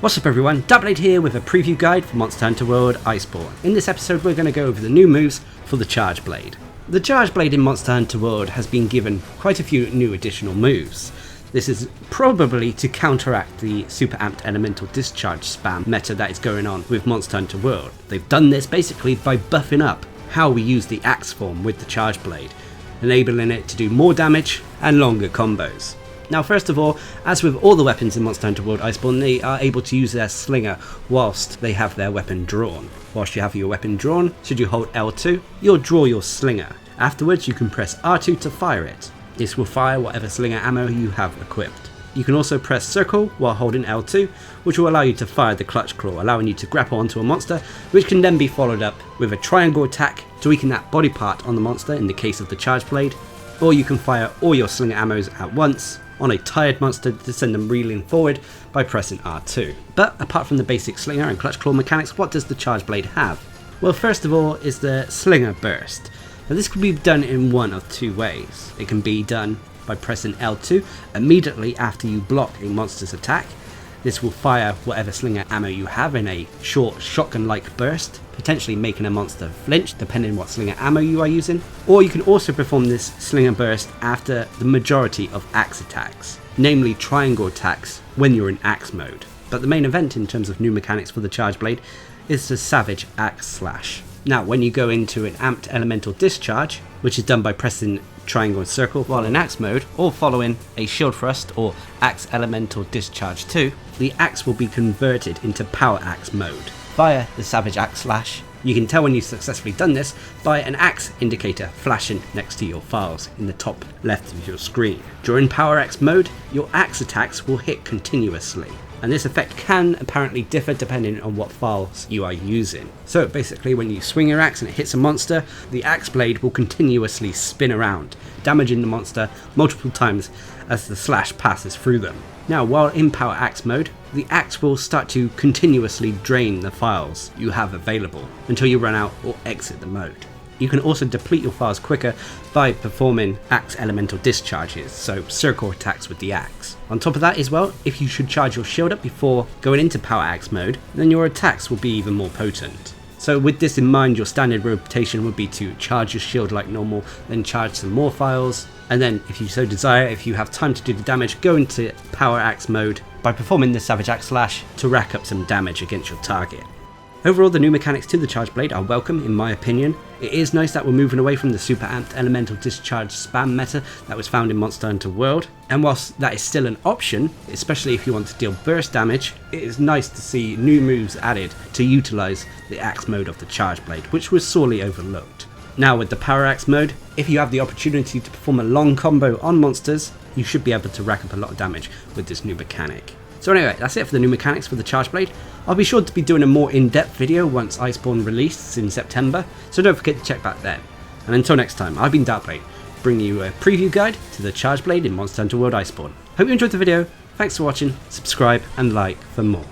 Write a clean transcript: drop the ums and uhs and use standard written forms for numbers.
What's up everyone, Darcblade here with a preview guide for Monster Hunter World Iceborne. In this episode we're going to go over the new moves for the Charge Blade. The Charge Blade in Monster Hunter World has been given quite a few new additional moves. This is probably to counteract the super amped elemental discharge spam meta that is going on with Monster Hunter World. They've done this basically by buffing up how we use the axe form with the Charge Blade, enabling it to do more damage and longer combos. Now first of all, as with all the weapons in Monster Hunter World Iceborne, they are able to use their slinger whilst they have their weapon drawn. Whilst you have your weapon drawn, should you hold L2, you'll draw your slinger. Afterwards you can press R2 to fire it. This will fire whatever slinger ammo you have equipped. You can also press circle while holding L2, which will allow you to fire the clutch claw, allowing you to grapple onto a monster, which can then be followed up with a triangle attack to weaken that body part on the monster in the case of the Charge Blade. Or you can fire all your slinger ammos at once on a tired monster to send them reeling forward by pressing R2. But apart from the basic slinger and clutch claw mechanics, what does the Charge Blade have? Well, first of all is the slinger burst. Now this can be done in one of two ways. It can be done by pressing L2 immediately after you block a monster's attack. This will fire whatever slinger ammo you have in a short shotgun-like burst, potentially making a monster flinch depending on what slinger ammo you are using. Or you can also perform this slinger burst after the majority of axe attacks, namely triangle attacks when you're in axe mode. But the main event in terms of new mechanics for the Charge Blade is the Savage Axe Slash. Now when you go into an amped elemental discharge, which is done by pressing triangle and circle while in axe mode, or following a shield thrust or axe elemental discharge 2, the axe will be converted into power axe mode via the Savage Axe Slash. You can tell when you've successfully done this by an axe indicator flashing next to your files in the top left of your screen. During power axe mode, your axe attacks will hit continuously, and this effect can apparently differ depending on what files you are using. So basically when you swing your axe and it hits a monster, the axe blade will continuously spin around, damaging the monster multiple times as the slash passes through them. Now while in power axe mode, the axe will start to continuously drain the files you have available until you run out or exit the mode. You can also deplete your files quicker by performing axe elemental discharges, so circle attacks with the axe. On top of that as well, if you should charge your shield up before going into power axe mode, then your attacks will be even more potent. So with this in mind, your standard rotation would be to charge your shield like normal, then charge some more files, and then if you so desire, if you have time to do the damage, go into power axe mode by performing the Savage Axe Slash to rack up some damage against your target. Overall, the new mechanics to the Charge Blade are welcome in my opinion. It is nice that we're moving away from the super amped elemental discharge spam meta that was found in Monster Hunter World, and whilst that is still an option, especially if you want to deal burst damage, it is nice to see new moves added to utilise the axe mode of the Charge Blade, which was sorely overlooked. Now with the power axe mode, if you have the opportunity to perform a long combo on monsters, you should be able to rack up a lot of damage with this new mechanic. So anyway, that's it for the new mechanics for the Charge Blade. I'll be sure to be doing a more in-depth video once Iceborne releases in September, so don't forget to check back then. And until next time, I've been Darcblade, bringing you a preview guide to the Charge Blade in Monster Hunter World Iceborne. Hope you enjoyed the video, thanks for watching, subscribe and like for more.